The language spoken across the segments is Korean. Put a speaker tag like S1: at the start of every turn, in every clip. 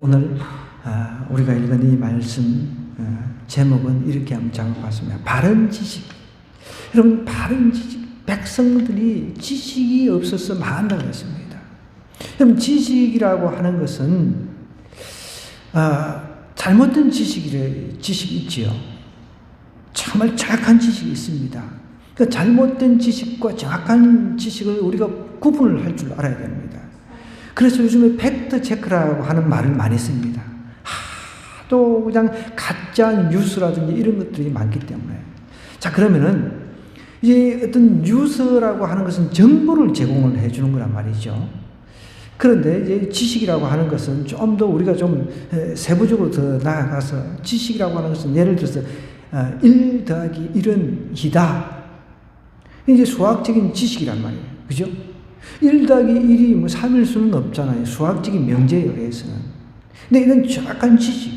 S1: 오늘 우리가 읽은 이 말씀 제목은 이렇게 한번 잡아봤습니다. 바른 지식. 여러분, 바른 지식. 백성들이 지식이 없어서 망한다고 했습니다. 여러분, 지식이라고 하는 것은 잘못된 지식이 있지요. 정말 정확한 지식이 있습니다. 그 잘못된 지식과 정확한 지식을 우리가 구분을 할 줄 알아야 됩니다. 그래서 요즘에 팩트 체크라고 하는 말을 많이 씁니다. 또 그냥 가짜 뉴스라든지 이런 것들이 많기 때문에. 자, 그러면은 이제 어떤 뉴스라고 하는 것은 정보를 제공을 해주는 거란 말이죠. 그런데 이제 지식이라고 하는 것은 좀 더 우리가 좀 세부적으로 더 나아가서 지식이라고 하는 것은 예를 들어서 1 더하기 1은 2다. 이제 수학적인 지식이란 말이에요. 그죠? 1 더하기 1이 뭐 3일 수는 없잖아요. 수학적인 명제에 의해서는. 근데 이런 정확한 지식.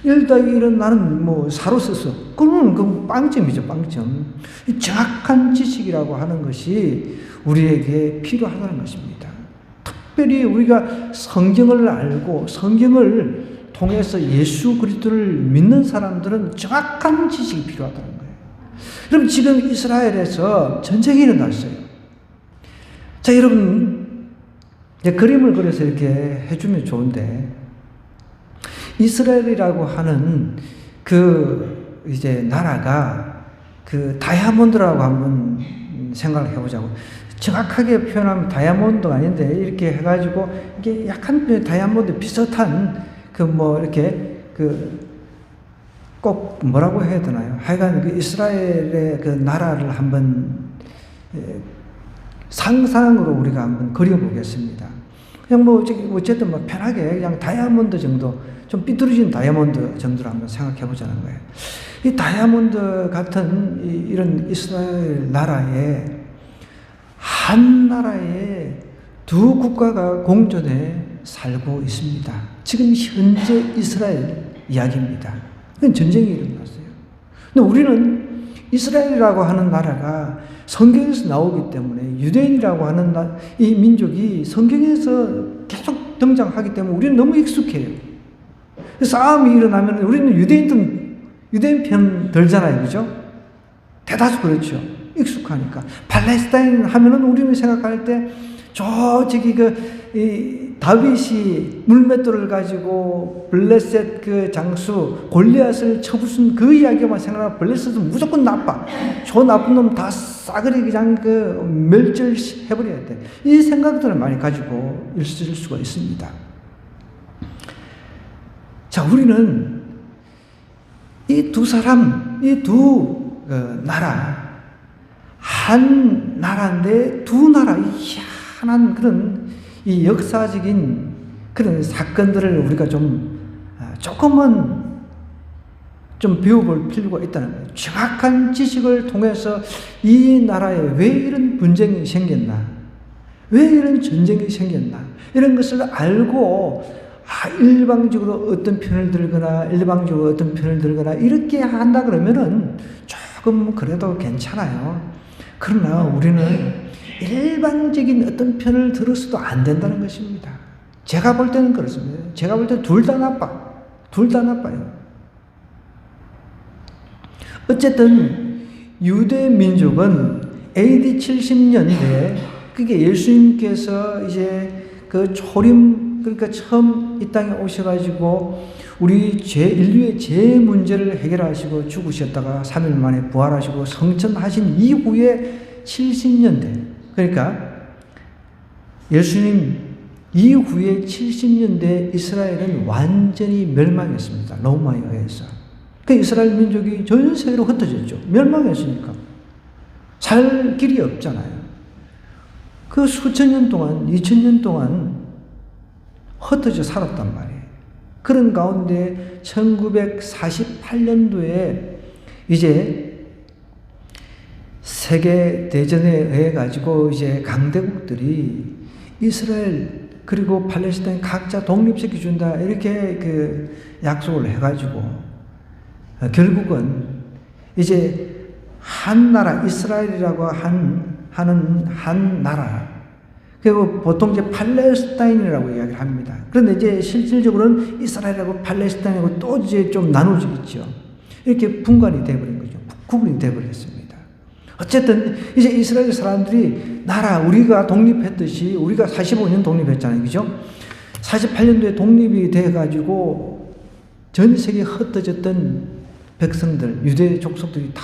S1: 1 더하기 1은 나는 뭐 4로 썼어. 그건 빵점이죠, 빵점. 이 정확한 지식이라고 하는 것이 우리에게 필요하다는 것입니다. 특별히 우리가 성경을 알고 성경을 통해서 예수 그리스도를 믿는 사람들은 정확한 지식이 필요하다는 거예요. 그럼 지금 이스라엘에서 전쟁이 일어났어요. 자, 여러분, 이제 그림을 그려서 이렇게 해주면 좋은데, 이스라엘이라고 하는 이제 나라가 다이아몬드라고 한번 생각을 해보자고. 정확하게 표현하면 다이아몬드가 아닌데, 이렇게 해가지고, 이게 약간 다이아몬드 비슷한, 이렇게, 꼭 뭐라고 해야 되나요? 하여간 이스라엘의 나라를 한번, 상상으로 우리가 한번 그려보겠습니다. 그냥 어쨌든 편하게 그냥 다이아몬드 정도, 좀 삐뚤어진 다이아몬드 정도로 한번 생각해 보자는 거예요. 이 다이아몬드 같은 이런 이스라엘 나라에, 한 나라에 두 국가가 공존해 살고 있습니다. 지금 현재 이스라엘 이야기입니다. 그건 전쟁이 일어났어요. 근데 우리는 이스라엘이라고 하는 나라가 성경에서 나오기 때문에, 유대인이라고 하는 이 민족이 성경에서 계속 등장하기 때문에 우리는 너무 익숙해요. 싸움이 일어나면 우리는 유대인 편 들잖아요. 그죠? 대다수 그렇죠. 익숙하니까. 팔레스타인 하면은 우리는 생각할 때, 다윗이 물맷돌을 가지고 블레셋 장수 골리앗을 쳐부순 그 이야기만 생각하면 블레셋은 무조건 나빠. 저 나쁜 놈 다 싸그리 그냥 멸절해버려야 돼. 이 생각들을 많이 가지고 있을 수가 있습니다. 자, 우리는 이 두 사람, 이 두 나라, 한 나라인데 두 나라, 희한한 그런 이 역사적인 그런 사건들을 우리가 조금은 좀 배워볼 필요가 있다는 거예요. 정확한 지식을 통해서 이 나라에 왜 이런 분쟁이 생겼나, 왜 이런 전쟁이 생겼나, 이런 것을 알고 일방적으로 어떤 편을 들거나 일방적으로 어떤 편을 들거나 이렇게 한다 그러면은 조금 그래도 괜찮아요. 그러나 우리는 일방적인 어떤 편을 들어서도 안 된다는 것입니다. 제가 볼 때는 그렇습니다. 제가 볼 때 둘 다 나빠. 둘 다 나빠요. 어쨌든 유대 민족은 AD 70년대, 그게 예수님께서 이제 그러니까 처음 이 땅에 오셔가지고 우리 인류의 죄 문제를 해결하시고 죽으셨다가 3일 만에 부활하시고 성천하신 이후에 70년대, 그러니까 예수님 이후에 70년대 이스라엘은 완전히 멸망했습니다. 로마에 의해서. 그 이스라엘 민족이 전 세계로 흩어졌죠. 멸망했으니까. 살 길이 없잖아요. 그 수천 년 동안, 2000년 동안 흩어져 살았단 말이에요. 그런 가운데 1948년도에 이제 세계대전에 의해 가지고 이제 강대국들이 이스라엘 그리고 팔레스타인 각자 독립시켜준다, 이렇게 약속을 해가지고 결국은 이제 한 나라, 이스라엘이라고 하는 한 나라, 그리고 보통 이제 팔레스타인이라고 이야기를 합니다. 그런데 이제 실질적으로는 이스라엘하고 팔레스타인하고 또 이제 좀 나눠져 있죠. 이렇게 분간이 되어버린 거죠. 구분이 되어버렸습니다. 어쨌든 이제 이스라엘 사람들이 우리가 독립했듯이 우리가 45년 독립했잖아요. 그죠? 48년도에 독립이 돼가지고 전 세계에 흩어졌던 백성들, 유대 족속들이 다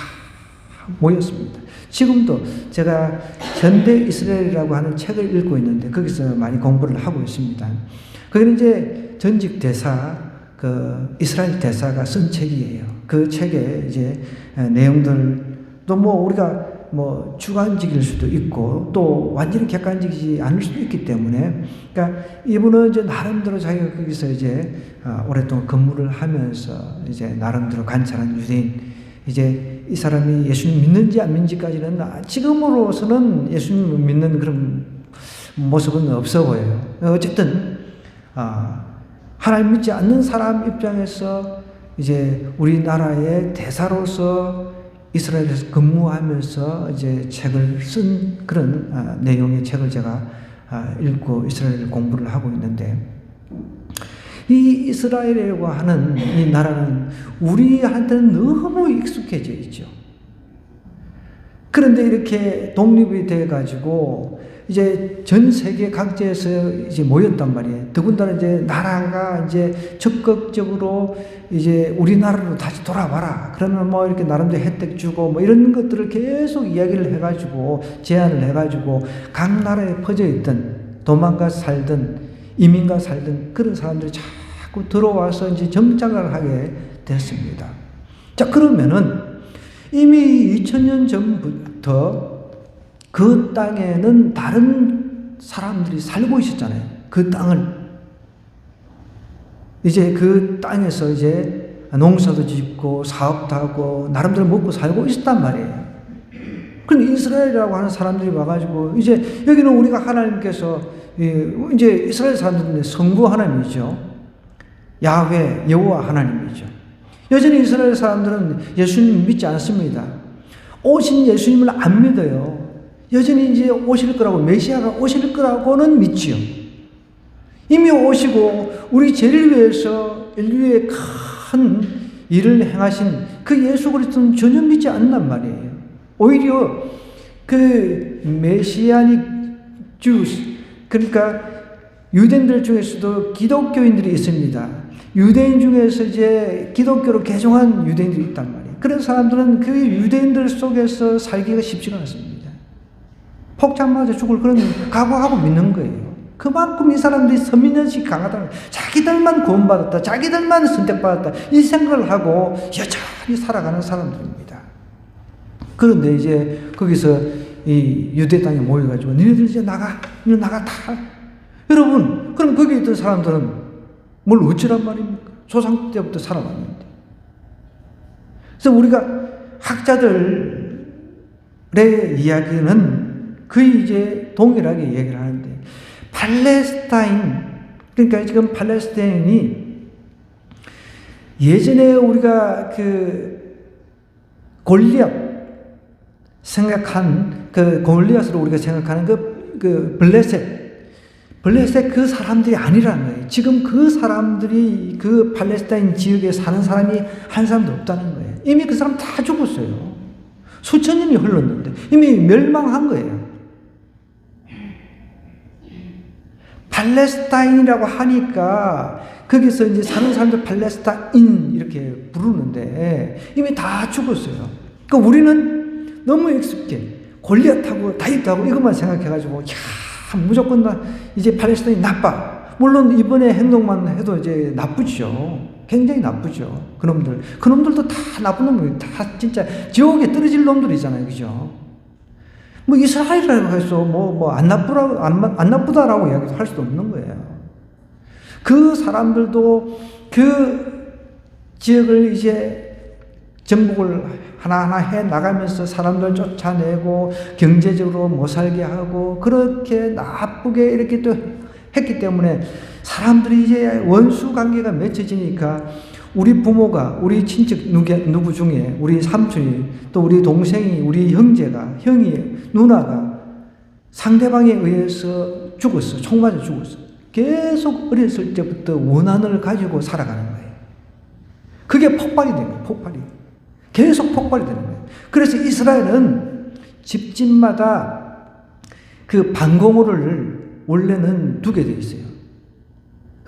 S1: 모였습니다. 지금도 제가 현대 이스라엘이라고 하는 책을 읽고 있는데 거기서 많이 공부를 하고 있습니다. 거기는 이제 전직 대사, 이스라엘 대사가 쓴 책이에요. 그 책에 이제 내용들도 우리가 주관적일 수도 있고 또 완전히 객관적이지 않을 수도 있기 때문에, 그러니까 이분은 이제 나름대로 자기가 거기서 이제 오랫동안 근무를 하면서 이제 나름대로 관찰한 유대인, 이제 이 사람이 예수님 믿는지 안 믿는지까지는 지금으로서는 예수님 믿는 그런 모습은 없어 보여요. 어쨌든 하나님 믿지 않는 사람 입장에서 이제 우리나라의 대사로서 이스라엘에서 근무하면서 이제 책을 쓴 그런 내용의 책을 제가 읽고 이스라엘 공부를 하고 있는데, 이 이스라엘이라고 하는 이 나라는 우리한테는 너무 익숙해져 있죠. 그런데 이렇게 독립이 돼가지고 이제 전 세계 각지에서 이제 모였단 말이에요. 더군다나 이제 나라가 이제 적극적으로 이제 우리나라로 다시 돌아와라. 그러면 이렇게 나름대로 혜택 주고 이런 것들을 계속 이야기를 해가지고 제안을 해가지고 각 나라에 퍼져 있던 도망가 살던 이민가 살던 그런 사람들이 자꾸 들어와서 이제 정착을 하게 됐습니다. 자, 그러면은 이미 2000년 전부터 그 땅에는 다른 사람들이 살고 있었잖아요. 그 땅을. 이제 그 땅에서 이제 농사도 짓고 사업도 하고 나름대로 먹고 살고 있었단 말이에요. 그런데 이스라엘이라고 하는 사람들이 와가지고 이제 여기는 우리가 하나님께서 이제 이스라엘 사람들은 성부 하나님이죠. 야훼, 여호와 하나님이죠. 여전히 이스라엘 사람들은 예수님 믿지 않습니다. 오신 예수님을 안 믿어요. 여전히 이제 오실 거라고, 메시아가 오실 거라고는 믿지요. 이미 오시고 우리 죄를 위해서 인류의 큰 일을 행하신 그 예수 그리스도는 전혀 믿지 않는단 말이에요. 오히려 그 메시아닉 주스, 그러니까 유대인들 중에서도 기독교인들이 있습니다. 유대인 중에서 이제 기독교로 개종한 유대인들이 있단 말이에요. 그런 사람들은 그 유대인들 속에서 살기가 쉽지가 않습니다. 폭탄 맞아 죽을 그런 각오하고 믿는 거예요. 그만큼 이 사람들이 선민연식이 강하다는 거예요. 자기들만 구원받았다, 자기들만 선택받았다, 이 생각을 하고 여전히 살아가는 사람들입니다. 그런데 이제 거기서 이 유대 땅에 모여가지고 너희들 이제 나가 다. 여러분, 그럼 거기 있던 사람들은 뭘 어찌란 말입니까? 조상 때부터 살아왔는데. 그래서 우리가 학자들의 이야기는 거의 이제 동일하게 얘기를 하는데, 팔레스타인, 그러니까 지금 팔레스타인이 예전에 우리가 골리앗 생각한 골리앗으로 우리가 생각하는 그 블레셋 그 사람들이 아니라는 거예요. 지금 그 사람들이 그 팔레스타인 지역에 사는 사람이 한 사람도 없다는 거예요. 이미 그 사람 다 죽었어요. 수천 년이 흘렀는데 이미 멸망한 거예요. 팔레스타인이라고 하니까 거기서 이제 사는 사람들 팔레스타인 이렇게 부르는데 이미 다 죽었어요. 그러니까 우리는 너무 익숙해. 골리앗하고 다윗하고 이것만 생각해가지고 무조건 이제 팔레스타인이 나빠. 물론 이번에 행동만 해도 이제 나쁘죠. 굉장히 나쁘죠. 그놈들도 다 나쁜 놈들이 다 진짜 지옥에 떨어질 놈들이잖아요. 그죠? 이스라엘이라고 해서 안 나쁘다라고 이야기도 할 수도 없는 거예요. 그 사람들도 그 지역을 이제 정복을 하나하나 해 나가면서 사람들 쫓아내고 경제적으로 못 살게 하고 그렇게 나쁘게 이렇게 또 했기 때문에 사람들이 이제 원수 관계가 맺혀지니까 우리 부모가, 우리 친척 누구 중에 우리 삼촌이, 또 우리 동생이, 우리 형제가, 형이, 누나가 상대방에 의해서 죽었어. 총 맞아 죽었어. 계속 어렸을 때부터 원한을 가지고 살아가는 거예요. 그게 폭발이 된 거예요. 폭발이. 계속 폭발이 되는 거예요. 그래서 이스라엘은 집집마다 그 방공호를 원래는 두게 돼 있어요.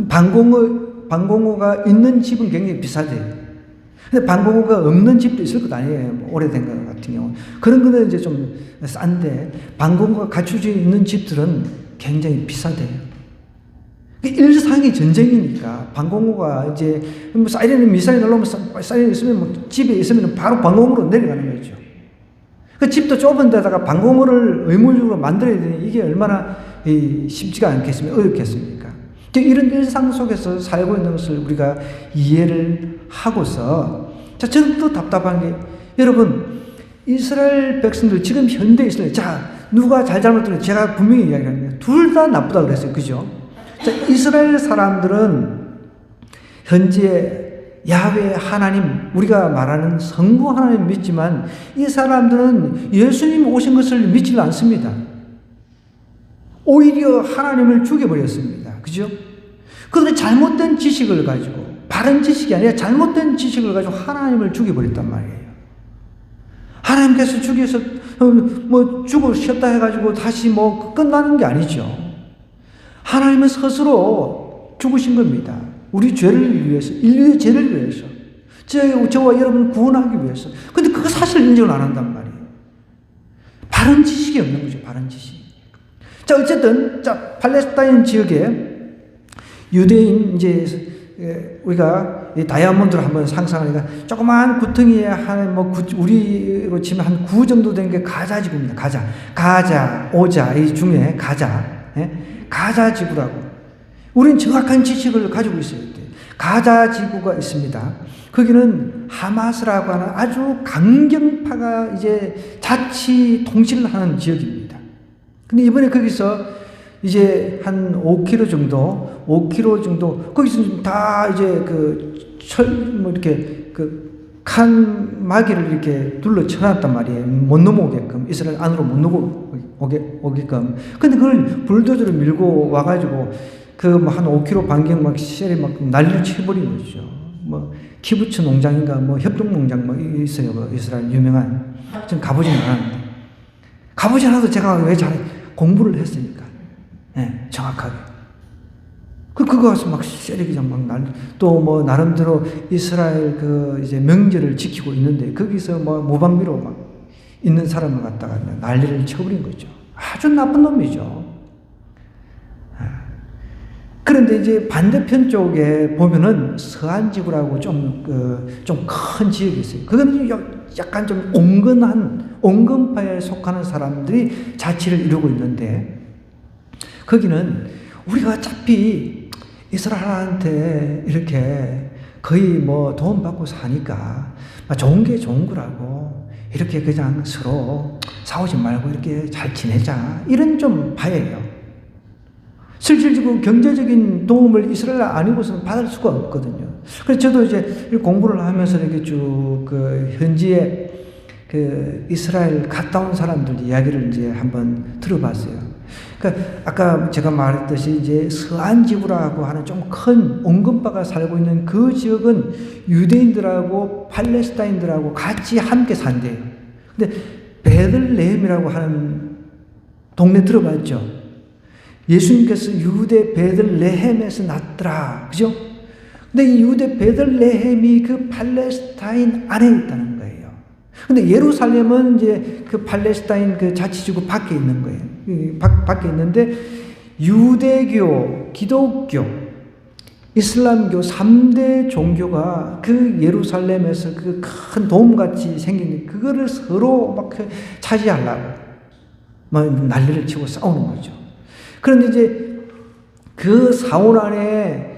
S1: 방공호가 있는 집은 굉장히 비싸대요. 근데 방공호가 없는 집도 있을 것 아니에요. 뭐 오래된 것 같은 경우. 그런 거는 이제 좀 싼데, 방공호가 갖춰져 있는 집들은 굉장히 비싸대요. 일상이 전쟁이니까 방공호가 이제 뭐 사이렌 미사일 날라오면 사이렌 있으면 뭐 집에 있으면 바로 방공호로 내려가는 거죠. 그 집도 좁은 데다가 방공호를 의무적으로 만들어야 되니 이게 얼마나 쉽지가 않겠습니까? 어렵겠습니까? 이런 일상 속에서 살고 있는 것을 우리가 이해를 하고서, 자, 저는 또 답답한 게, 여러분, 이스라엘 백성들, 지금 현대 이스라엘, 자, 누가 잘못들은 제가 분명히 이야기합니다. 둘 다 나쁘다 그랬어요. 그죠? 자, 이스라엘 사람들은 현재 야훼 하나님, 우리가 말하는 성부 하나님 믿지만 이 사람들은 예수님 오신 것을 믿지 않습니다. 오히려 하나님을 죽여버렸습니다. 그죠? 그들이 잘못된 지식을 가지고, 바른 지식이 아니라 잘못된 지식을 가지고 하나님을 죽여버렸단 말이에요. 하나님께서 죽여서 뭐 죽으셨다 해가지고 다시 뭐 끝나는 게 아니죠. 하나님은 스스로 죽으신 겁니다. 우리 죄를 위해서, 인류의 죄를 위해서, 저와 여러분을 구원하기 위해서. 근데 그거 사실 인정을 안 한단 말이에요. 바른 지식이 없는 거죠. 바른 지식. 자, 어쨌든, 자, 팔레스타인 지역에 유대인, 이제, 우리가 다이아몬드를 한번 상상하니까 조그마한 구덩이에 우리로 치면 한 9 정도 되는 게 가자 지구입니다. 가자, 오자, 이 중에 가자. 가자 지구라고. 우리는 정확한 지식을 가지고 있어야 돼요. 가자 지구가 있습니다. 거기는 하마스라고 하는 아주 강경파가 이제 자치 통치를 하는 지역입니다. 근데 이번에 거기서 이제 한 5km 정도, 거기서 다 이제 이렇게 칸막이를 이렇게 둘러 쳐놨단 말이에요. 못 넘어오게끔, 이스라엘 안으로 못 넘어오게끔. 근데 그걸 불도저로 밀고 와가지고, 한 5km 반경 셀이 난리를 쳐버린 거죠. 키부츠 농장인가, 협동 농장 있어요. 이스라엘 유명한. 전 가보진 않았는데. 가보지 않아도 제가 왜 공부를 했으니까. 네, 정확하게. 그거 가서 셀이기장 또 나름대로 이스라엘 이제 명절을 지키고 있는데, 거기서 무방비로 있는 사람을 갖다가 난리를 쳐버린 거죠. 아주 나쁜 놈이죠. 그런데 이제 반대편 쪽에 보면은 서안지구라고 좀 큰 지역이 있어요. 그건 약간 좀 온건파에 속하는 사람들이 자치를 이루고 있는데, 거기는 우리가 어차피 이스라엘한테 이렇게 거의 도움받고 사니까 좋은 게 좋은 거라고, 이렇게 그냥 서로 싸우지 말고 이렇게 잘 지내자, 이런 좀 바예요. 실질적으로 경제적인 도움을 이스라엘 아니고서는 받을 수가 없거든요. 그래서 저도 이제 공부를 하면서 이렇게 쭉 현지에 이스라엘 갔다 온 사람들 이야기를 이제 한번 들어봤어요. 그러니까 아까 제가 말했듯이 이제 서안지구라고 하는 좀 큰 온건파가 살고 있는 그 지역은 유대인들하고 팔레스타인들하고 같이 함께 산대요. 근데 베들레헴이라고 하는 동네 들어봤죠? 예수님께서 유대 베들레헴에서 났더라. 그죠? 근데 이 유대 베들레헴이 그 팔레스타인 안에 있다는 거예요. 근데 예루살렘은 이제 그 팔레스타인 자치지구 밖에 있는 거예요. 밖에 있는데 유대교, 기독교, 이슬람교 3대 종교가 그 예루살렘에서 그 큰 도움같이 생긴 그거를 서로 차지하려고 난리를 치고 싸우는 거죠. 그런데 이제 그 사원 안에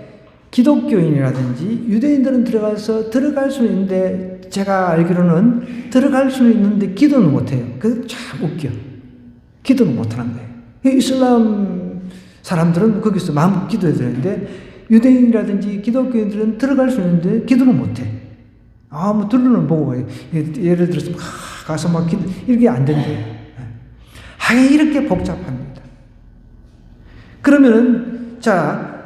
S1: 기독교인이라든지 유대인들은 들어갈 수는 있는데, 제가 알기로는 들어갈 수는 있는데 기도는 못해요. 그게 참 웃겨. 기도는 못하는 거예요. 이슬람 사람들은 거기서 마음껏 기도해야 되는데, 유대인이라든지 기독교인들은 들어갈 수 있는데 기도는 못해. 둘러는 보고, 예를 들어서 가서 이렇게 안 된대요. 이렇게 복잡합니다. 그러면은, 자,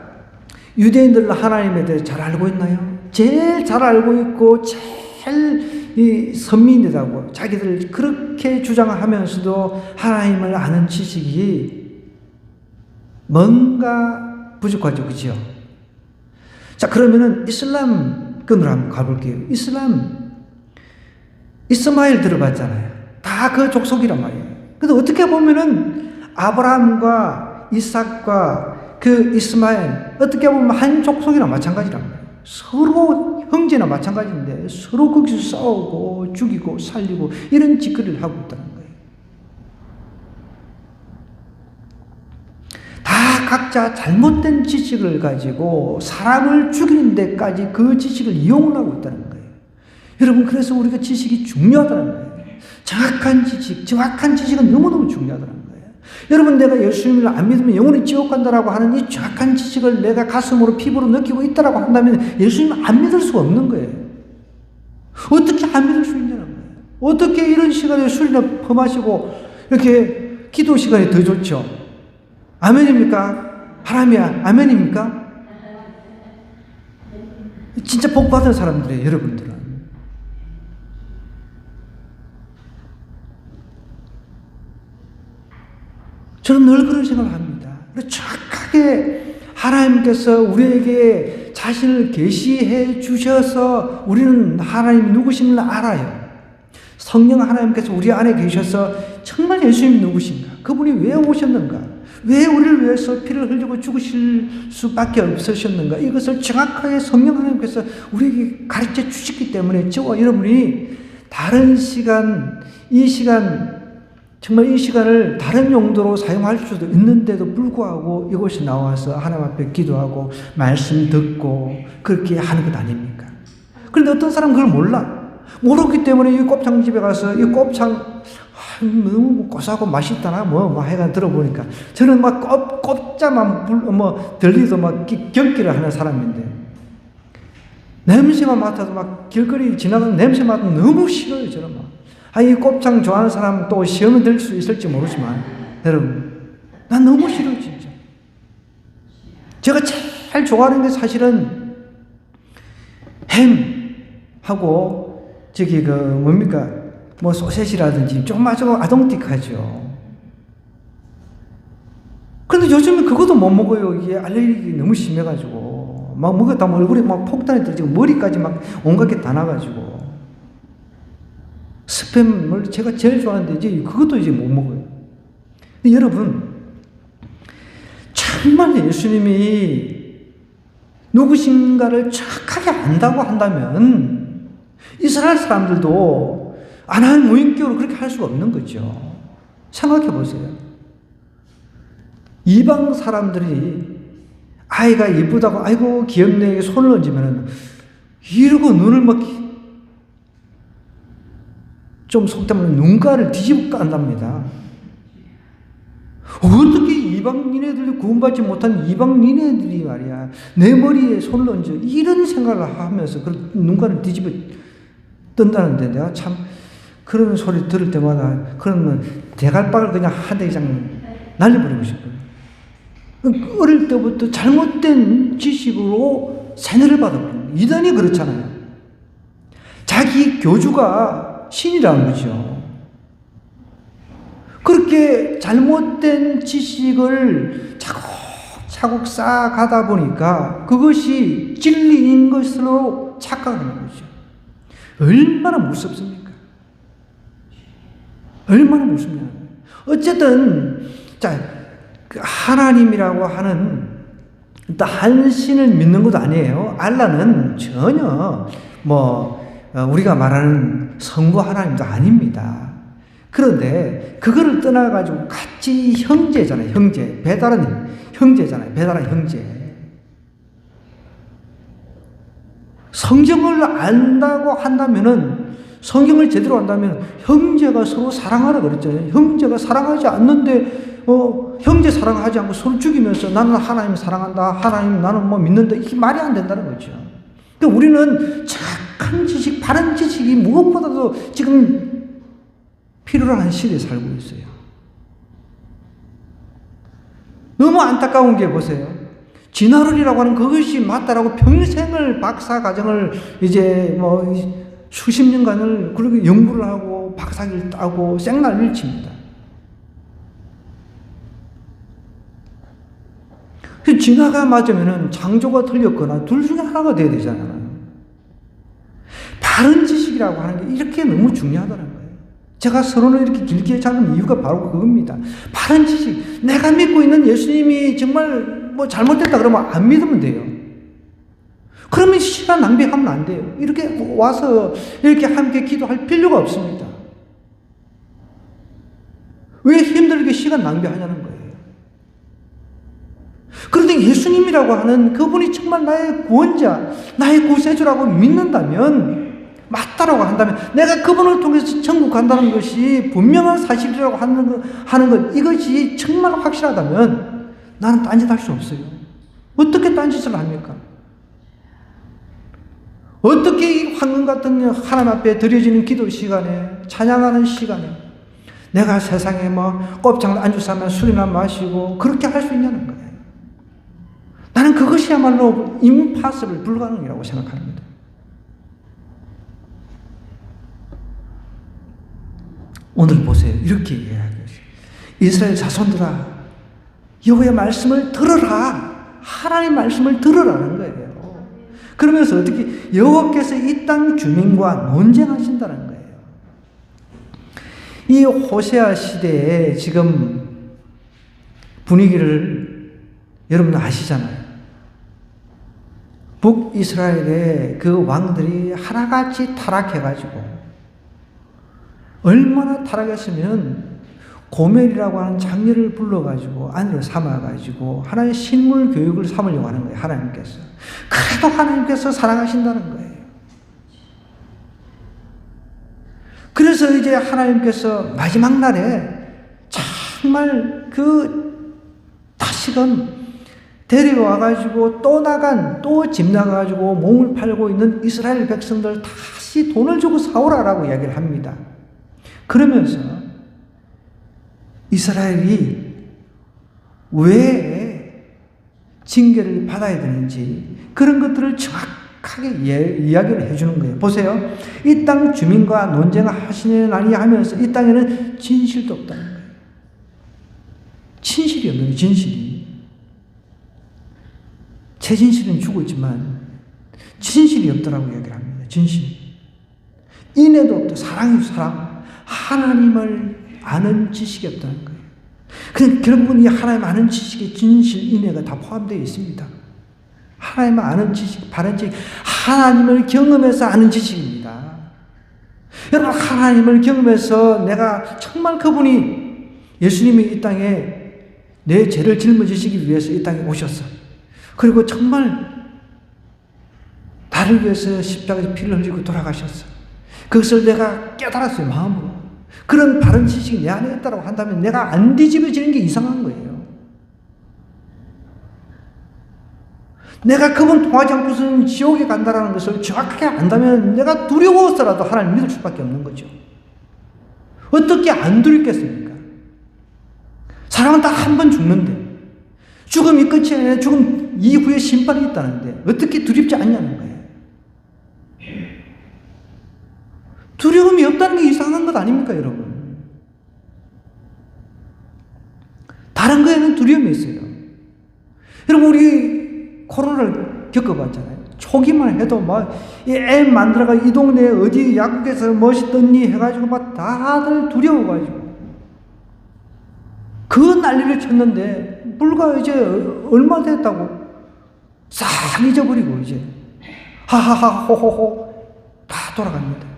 S1: 유대인들은 하나님에 대해 잘 알고 있나요? 제일 잘 알고 있고, 제일 이 선민이라고 자기들 그렇게 주장하면서도 하나님을 아는 지식이 뭔가 부족하죠. 그죠? 자, 그러면은 이슬람권으로 한번 가볼게요. 이스마엘 들어봤잖아요. 다 그 족속이란 말이에요. 근데 어떻게 보면은 아브라함과 이삭과 그 이스마엘, 어떻게 보면 한 족속이랑 마찬가지란 말이에요. 서로 형제나 마찬가지인데 서로 거기서 싸우고 죽이고 살리고 이런 짓거리를 하고 있다는 거예요. 다 각자 잘못된 지식을 가지고 사람을 죽이는 데까지 그 지식을 이용을 하고 있다는 거예요. 여러분, 그래서 우리가 지식이 중요하다는 거예요. 정확한 지식은 너무너무 중요하다는 거예요. 여러분, 내가 예수님을 안 믿으면 영원히 지옥 간다라고 하는 이 정확한 지식을 내가 가슴으로 피부로 느끼고 있다라고 한다면 예수님을 안 믿을 수가 없는 거예요. 어떻게 안 믿을 수 있냐는 거예요. 어떻게 이런 시간에 술이나 퍼마시고 이렇게 기도 시간이 더 좋죠? 아멘입니까? 하람이야, 아멘입니까? 진짜 복 받은 사람들이에요, 여러분들은. 저는 늘 그런 생각을 합니다. 정확하게 하나님께서 우리에게 자신을 계시해 주셔서 우리는 하나님이 누구심을 알아요. 성령 하나님께서 우리 안에 계셔서 정말 예수님이 누구신가? 그분이 왜 오셨는가? 왜 우리를 위해서 피를 흘리고 죽으실 수밖에 없으셨는가? 이것을 정확하게 성령 하나님께서 우리에게 가르쳐 주셨기 때문에 저와 여러분이 다른 시간, 정말 이 시간을 다른 용도로 사용할 수도 있는데도 불구하고 이곳에 나와서 하나님 앞에 기도하고 말씀 듣고 그렇게 하는 것 아닙니까? 그런데 어떤 사람은 그걸 몰라. 모르기 때문에 이 곱창집에 가서 이 곱창 너무 고소하고 맛있다나 뭐 해가 들어보니까 저는 막 곱자만 들리도 막 경기를 하는 사람인데 냄새만 맡아도 막 길거리 지나가는 냄새 맡아도 너무 싫어요. 저는 막. 이 곱창 좋아하는 사람 또 시험을 들 수 있을지 모르지만 여러분, 난 너무 싫어요. 진짜. 제가 제일 좋아하는 게 사실은 햄하고 저기 뭐 소세지라든지 조금 아동틱하죠. 그런데 요즘은 그것도 못 먹어요. 이게 알레르기 너무 심해가지고 막 먹었다 얼굴에 막 폭탄이 떨어지고 머리까지 막 온갖 게 다 나가지고 스팸을 제가 제일 좋아하는데 이제 그것도 이제 못 먹어요. 근데 여러분, 정말 예수님이 누구신가를 정확하게 안다고 한다면 이스라엘 사람들도 아나할 무인격으로 그렇게 할 수가 없는 거죠. 생각해 보세요. 이방 사람들이 아이가 이쁘다고 아이고 귀엽네 손을 얹으면 이러고 눈을 막 좀 속되면 눈가를 뒤집어 깐답니다. 어떻게 이방 니네들이 구원받지 못한 이방 니네들이 말이야 내 머리에 손을 얹어 이런 생각을 하면서 그 눈가를 뒤집어 뜬다는데 내가 참 그런 소리 들을 때마다 그러면 대갈박을 그냥 한 대 이상 날려버리고 싶어요. 어릴 때부터 잘못된 지식으로 세뇌를 받아버려요. 이단이 그렇잖아요. 자기 교주가 신이라는 거죠. 그렇게 잘못된 지식을 차곡차곡 쌓아가다 보니까 그것이 진리인 것으로 착각하는 거죠. 얼마나 무섭습니까? 얼마나 무섭냐. 어쨌든, 자, 하나님이라고 하는 한 신을 믿는 것도 아니에요. 알라는 전혀 우리가 말하는 성부 하나님도 아닙니다. 그런데 그거를 떠나가지고 같이 형제잖아요. 형제. 배달은 형제잖아요. 배달은 형제. 성경을 안다고 한다면은 성경을 제대로 안다면 형제가 서로 사랑하라 그랬잖아요. 형제가 사랑하지 않는데 형제 사랑하지 않고 서로 죽이면서 나는 하나님 사랑한다. 하나님 나는 믿는다. 이게 말이 안 된다는 거죠. 그러니까 우리는 착한 지식, 바른 지식이 무엇보다도 지금 필요로 하는 시대에 살고 있어요. 너무 안타까운 게 보세요. 진화론이라고 하는 그것이 맞다라고 평생을 박사 과정을 이제 뭐 수십 년간을 그렇게 연구를 하고 박사기를 따고 생난리를 칩니다. 그 진화가 맞으면은 창조가 틀렸거나 둘 중에 하나가 돼야 되잖아요. 바른 지식이라고 하는 게 이렇게 너무 중요하다는 거예요. 제가 서론을 이렇게 길게 잡은 이유가 바로 그겁니다. 바른 지식. 내가 믿고 있는 예수님이 정말 뭐 잘못됐다 그러면 안 믿으면 돼요. 그러면 시간 낭비하면 안 돼요. 이렇게 와서 이렇게 함께 기도할 필요가 없습니다. 왜 힘들게 시간 낭비하냐는 거예요. 그런데 예수님이라고 하는 그분이 정말 나의 구원자, 나의 구세주라고 믿는다면, 맞다라고 한다면, 내가 그분을 통해서 천국 간다는 것이 분명한 사실이라고 하는 것, 이것이 정말 확실하다면 나는 딴짓할 수 없어요. 어떻게 딴짓을 합니까? 어떻게 이 황금 같은 하나님 앞에 드려지는 기도 시간에, 찬양하는 시간에 내가 세상에 뭐 곱창 안주 사면 술이나 마시고 그렇게 할 수 있냐는 거예요. 나는 그것이야말로 임파서블, 불가능이라고 생각합니다. 오늘 보세요. 이렇게 이야기하죠. 이스라엘 자손들아, 여호와의 말씀을 들으라. 하나님의 말씀을 들으라는 거예요. 그러면서 어떻게 여호와께서 이 땅 주민과 논쟁하신다는 거예요. 이 호세아 시대에 지금 분위기를 여러분 아시잖아요. 북이스라엘의 그 왕들이 하나같이 타락해가지고 얼마나 타락했으면 고멜이라고 하는 장녀를 불러가지고 아내를 삼아가지고 하나의 신물 교육을 삼으려고 하는 거예요. 하나님께서. 그래도 하나님께서 사랑하신다는 거예요. 그래서 이제 하나님께서 마지막 날에 정말 다시금 데려와가지고 또 집 나가가지고 몸을 팔고 있는 이스라엘 백성들 다시 돈을 주고 사오라라고 이야기를 합니다. 그러면서 이스라엘이 왜 징계를 받아야 되는지 그런 것들을 정확하게 이야기를 해주는 거예요. 보세요. 이 땅 주민과 논쟁하시느니 하면서 이 땅에는 진실도 없다는 거예요. 진실이 없는 거예요. 진실이. 제 진실은 죽었지만 진실이 없다라고 이야기를 합니다. 진실. 인애도 없다. 사랑이 사랑. 하나님을 아는 지식이 없다는 거예요. 그냥 결국은 이 하나님 아는 지식에 진실, 인애가 다 포함되어 있습니다. 하나님을 아는 지식, 바른 지식, 하나님을 경험해서 아는 지식입니다. 여러분, 하나님을 경험해서 내가 정말 그분이 예수님이 이 땅에 내 죄를 짊어지시기 위해서 이 땅에 오셨어. 그리고 정말 나를 위해서 십자가에서 피를 흘리고 돌아가셨어. 그것을 내가 깨달았어요, 마음으로. 그런 바른 지식이 내 안에 있다고 한다면 내가 안 뒤집어지는 게 이상한 거예요. 내가 그분 통하지 않고서는 지옥에 간다는 것을 정확하게 안다면 내가 두려워서라도 하나님 믿을 수밖에 없는 거죠. 어떻게 안 두렵겠습니까? 사람은 다 한 번 죽는데 죽음이 끝이 아니라 죽음 이후에 심판이 있다는데 어떻게 두렵지 않냐는 거예요. 두려움이 없다는 게 이상한 것 아닙니까, 여러분? 다른 거에는 두려움이 있어요. 여러분, 우리 코로나를 겪어봤잖아요. 초기만 해도 애 만들어가 이 동네에 어디 약국에서 무엇이 떴니 해가지고 다들 두려워가지고 그 난리를 쳤는데 불과 이제 얼마 됐다고 싹 잊어버리고 이제 하하하 호호호 다 돌아갑니다.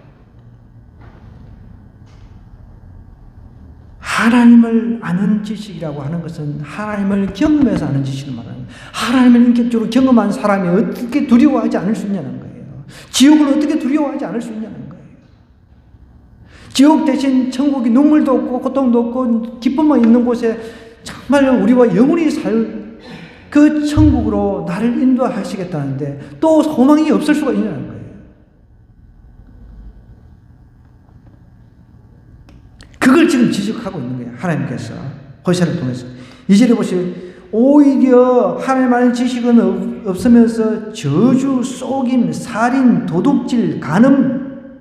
S1: 하나님을 아는 지식이라고 하는 것은 하나님을 경험해서 아는 지식을 말하는 거예요. 하나님을 인격적으로 경험한 사람이 어떻게 두려워하지 않을 수 있냐는 거예요. 지옥을 어떻게 두려워하지 않을 수 있냐는 거예요. 지옥 대신 천국이 눈물도 없고 고통도 없고 기쁨만 있는 곳에 정말 우리와 영원히 살 그 천국으로 나를 인도하시겠다는데 또 소망이 없을 수가 있냐는 거예요. 그걸 지금 지적하고 있는 거예요. 하나님께서 호세아를 통해서. 2절에 보시면 오히려 하나님 아는 지식은 없으면서 저주, 속임, 살인, 도둑질, 간음,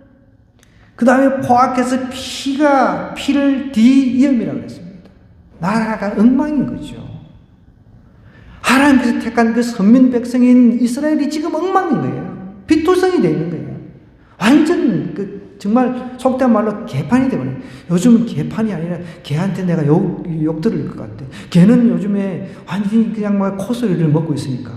S1: 그 다음에 포악해서 피를 뒤이음이라고 했습니다. 나라가 엉망인 거죠. 하나님께서 택한 그 선민 백성인 이스라엘이 지금 엉망인 거예요. 피투성이 되어 있는 거예요. 완전 정말 속된 말로 개판이 되버려요. 요즘은 개판이 아니라 개한테 내가 욕 들을 것 같아. 개는 요즘에 완전히 그냥 막 코소리를 먹고 있으니까.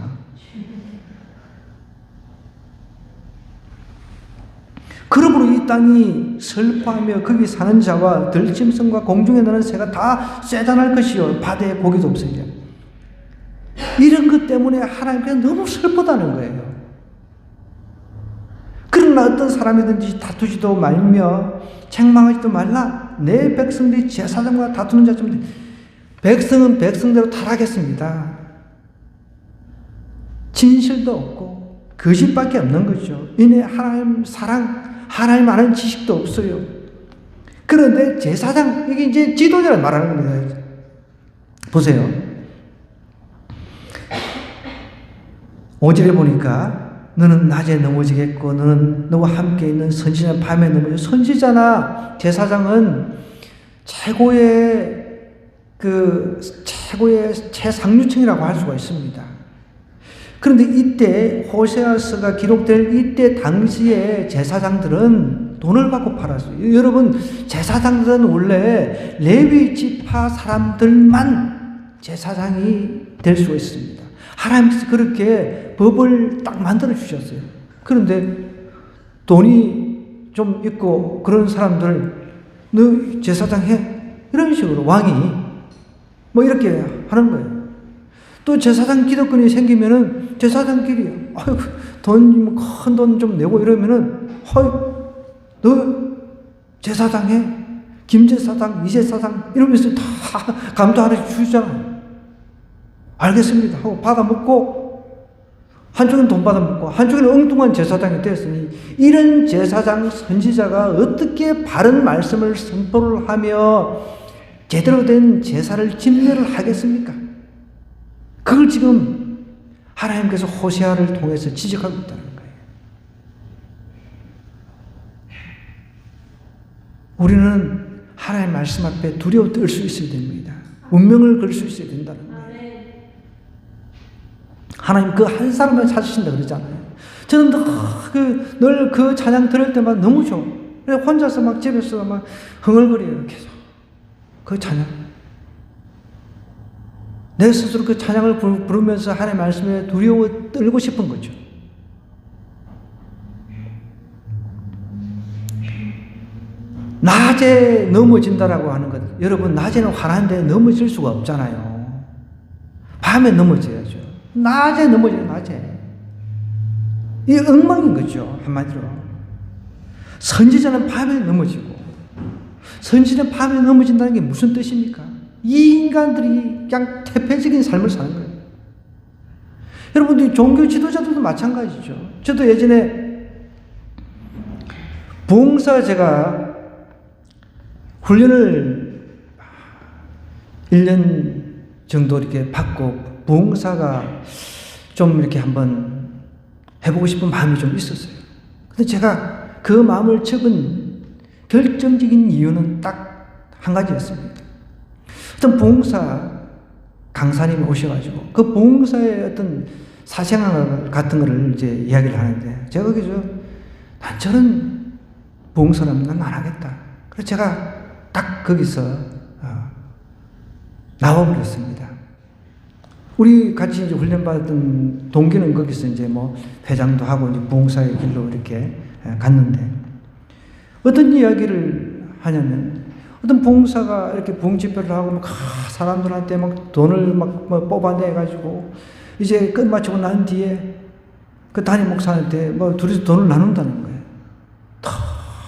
S1: 그러므로 이 땅이 슬퍼하며 거기 사는 자와 들짐승과 공중에 나는 새가 다 쇠잔할 것이요 바다에 고기도 없으리라. 이런 것 때문에 하나님께서 너무 슬프다는 거예요. 그러나 어떤 사람이든지 다투지도 말며 책망하지도 말라. 내 백성들이 제사장과 다투는 자쯤 백성은 백성대로 타락했습니다. 진실도 없고 거짓밖에 없는 거죠. 이내 하나님 사랑, 하나님 아는 지식도 없어요. 그런데 제사장, 이게 이제 지도자를 말하는 겁니다. 보세요. 5절에 보니까 너는 낮에 넘어지겠고 너는 너와 함께 있는 선지자는 밤에 넘어져. 선지자나 제사장은 최고의 최상류층이라고 할 수가 있습니다. 그런데 이때 호세아서가 기록될 이때 당시에 제사장들은 돈을 받고 팔았어요. 여러분, 제사장들은 원래 레위 지파 사람들만 제사장이 될 수 있습니다. 하나님께서 그렇게 법을 딱 만들어 주셨어요. 그런데 돈이 좀 있고 그런 사람들 너 제사장 해? 이런 식으로 왕이 뭐 이렇게 하는 거예요. 또 제사장 기득권이 생기면은 제사장끼리 아유 돈 큰 돈 좀 내고 이러면은 너 제사장 해? 김제사장, 이제사장 이러면서 다 감도 하나씩 주잖아요. 알겠습니다 하고 받아먹고 한쪽은 돈 받아먹고 한쪽은 엉뚱한 제사장이 되었으니 이런 제사장 선지자가 어떻게 바른 말씀을 선포를 하며 제대로 된 제사를 집례를 하겠습니까? 그걸 지금 하나님께서 호세아를 통해서 지적하고 있다는 거예요. 우리는 하나님 말씀 앞에 두려워 떨 수 있어야 됩니다. 운명을 걸 수 있어야 된다는 거예요. 하나님 그 한 사람만 찾으신다 그러잖아요. 저는 늘 그 찬양 들을 때마다 너무 좋아. 혼자서 막 집에서 막 흥얼거려요. 계속 그 찬양. 내 스스로 그 찬양을 부르면서 하나님의 말씀에 두려워 떨고 싶은 거죠. 낮에 넘어진다라고 하는 것. 여러분, 낮에는 화난데 넘어질 수가 없잖아요. 밤에 넘어져야죠. 낮에 넘어져요, 낮에. 이게 엉망인 거죠, 한마디로. 선지자는 밤에 넘어지고, 선지자는 밤에 넘어진다는 게 무슨 뜻입니까? 이 인간들이 그냥 태폐적인 삶을 사는 거예요. 여러분들, 종교 지도자들도 마찬가지죠. 저도 예전에 봉사 제가 훈련을 1년 정도 이렇게 받고 봉사가 좀 이렇게 한번 해보고 싶은 마음이 좀 있었어요. 근데 제가 그 마음을 접은 결정적인 이유는 딱 한 가지였습니다. 어떤 봉사 강사님이 오셔가지고 그 봉사의 어떤 사생활 같은 거를 이제 이야기를 하는데 제가 거기서 난 저런 봉사는 난 안 하겠다. 그래서 제가 딱 거기서 나와버렸습니다. 우리 같이 이제 훈련받은 동기는 거기서 이제 뭐 회장도 하고 이제 봉사의 길로 이렇게 갔는데 어떤 이야기를 하냐면 어떤 봉사가 이렇게 봉집회를 하고 막 사람들한테 막 돈을 막 뽑아내가지고 이제 끝마치고 난 뒤에 그 담임 목사한테 뭐 둘이서 돈을 나눈다는 거예요.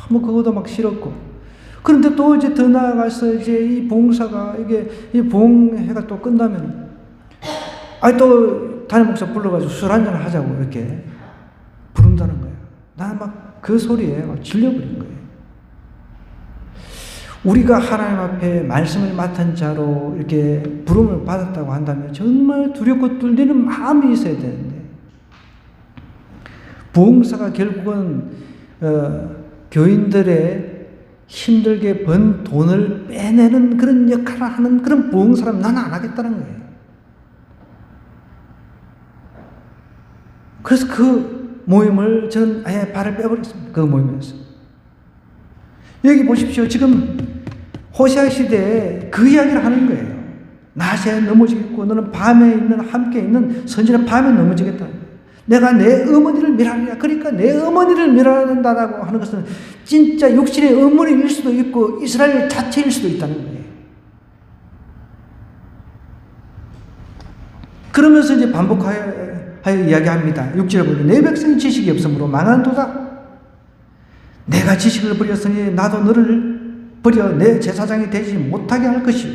S1: 뭐 그것도 막 싫었고. 그런데 또 이제 더 나아가서 이제 이 봉사가 이게 이 봉해가 또 끝나면 또 담임 목사 불러가지고 술 한잔 하자고 이렇게 부른다는 거예요. 나는 막 그 소리에 막 질려버린 거예요. 우리가 하나님 앞에 말씀을 맡은 자로 이렇게 부름을 받았다고 한다면 정말 두렵고 떨리는 마음이 있어야 되는데, 부흥사가 결국은 교인들의 힘들게 번 돈을 빼내는 그런 역할을 하는 그런 부흥사람 나는 안 하겠다는 거예요. 그래서 그 모임을 저는 아예 발을 빼버렸습니다. 그 모임에서. 여기 보십시오. 지금 호세아 시대에 그 이야기를 하는 거예요. 낮에 넘어지겠고 너는 밤에 있는 함께 있는 선지는 밤에 넘어지겠다. 내가 내 어머니를 멸하리라. 그러니까 내 어머니를 멸한다라고 하는 것은 진짜 육신의 어머니일 수도 있고 이스라엘 자체일 수도 있다는 거예요. 그러면서 이제 반복하여 이야기합니다. 6절에 보면 내 백성이 지식이 없으므로 망한도다. 내가 지식을 버렸으니 나도 너를 버려 내 제사장이 되지 못하게 할 것이요.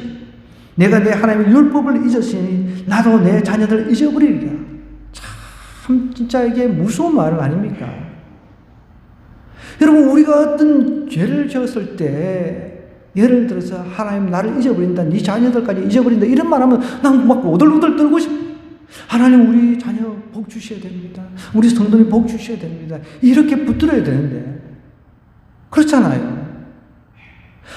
S1: 내가 내 하나님의 율법을 잊었으니 나도 내 자녀들을 잊어버리리라. 참 진짜 이게 무서운 말 아닙니까? 여러분, 우리가 어떤 죄를 지었을 때 예를 들어서 하나님 나를 잊어버린다, 네 자녀들까지 잊어버린다 이런 말하면 난 막 오들오들 떨고 싶어. 하나님 우리 자녀 복 주셔야 됩니다. 우리 성도님 복 주셔야 됩니다. 이렇게 붙들어야 되는데 그렇잖아요.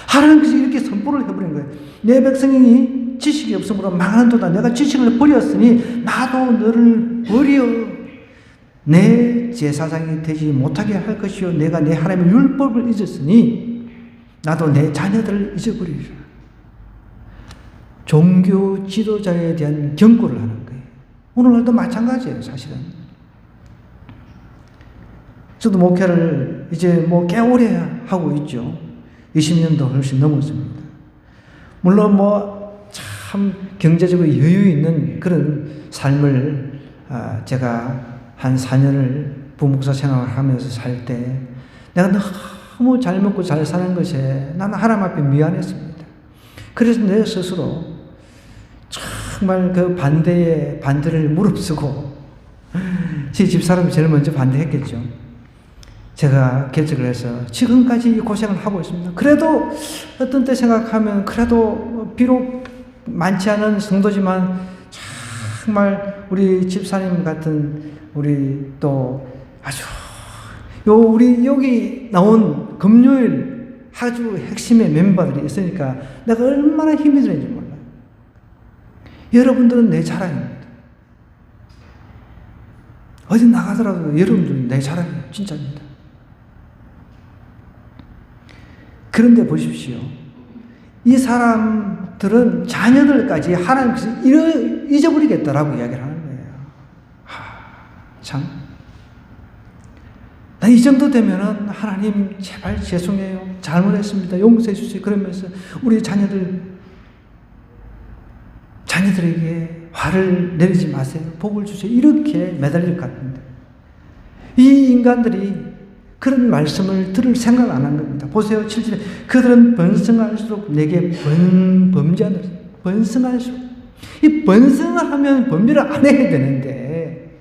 S1: 하나님께서 이렇게 선포를 해버린 거예요. 내 백성이 지식이 없으므로 망한도다. 내가 지식을 버렸으니 나도 너를 버려 내 제사장이 되지 못하게 할 것이요. 내가 내 하나님의 율법을 잊었으니 나도 내 자녀들을 잊어버리리라. 종교 지도자에 대한 경고를 하는 거예요. 오늘날도 마찬가지예요, 사실은. 저도 목회를 이제 뭐 꽤 오래 하고 있죠. 20년도 훨씬 넘었습니다. 물론 참 경제적으로 여유 있는 그런 삶을 제가 한 4년을 부목사 생활을 하면서 살 때 내가 너무 잘 먹고 잘 사는 것에 나는 하나님 앞에 미안했습니다. 그래서 내 스스로 정말 그 반대를 무릅쓰고 제 집사람이 제일 먼저 반대했겠죠. 제가 결정을 해서 지금까지 고생을 하고 있습니다. 그래도 어떤 때 생각하면 그래도 비록 많지 않은 성도지만 정말 우리 집사님 같은 우리 또 아주 우리 여기 나온 금요일 아주 핵심의 멤버들이 있으니까 내가 얼마나 힘이 드는지 몰라요. 여러분들은 내 자랑입니다. 어디 나가더라도 여러분들은 내 자랑이에요. 진짜입니다. 그런데 보십시오. 이 사람들은 자녀들까지 하나님께서 잊어버리겠다라고 이야기를 하는 거예요. 참. 나 이 정도 되면은 하나님 제발 죄송해요. 잘못했습니다. 용서해 주세요. 그러면서 우리 자녀들에게 화를 내리지 마세요. 복을 주세요. 이렇게 매달릴 것 같은데. 이 인간들이 그런 말씀을 들을 생각 안 한 겁니다. 보세요. 7절에 그들은 번성할수록 내게 범죄하는 번성할수록 이 번성을 하면 범죄를 안 해야 되는데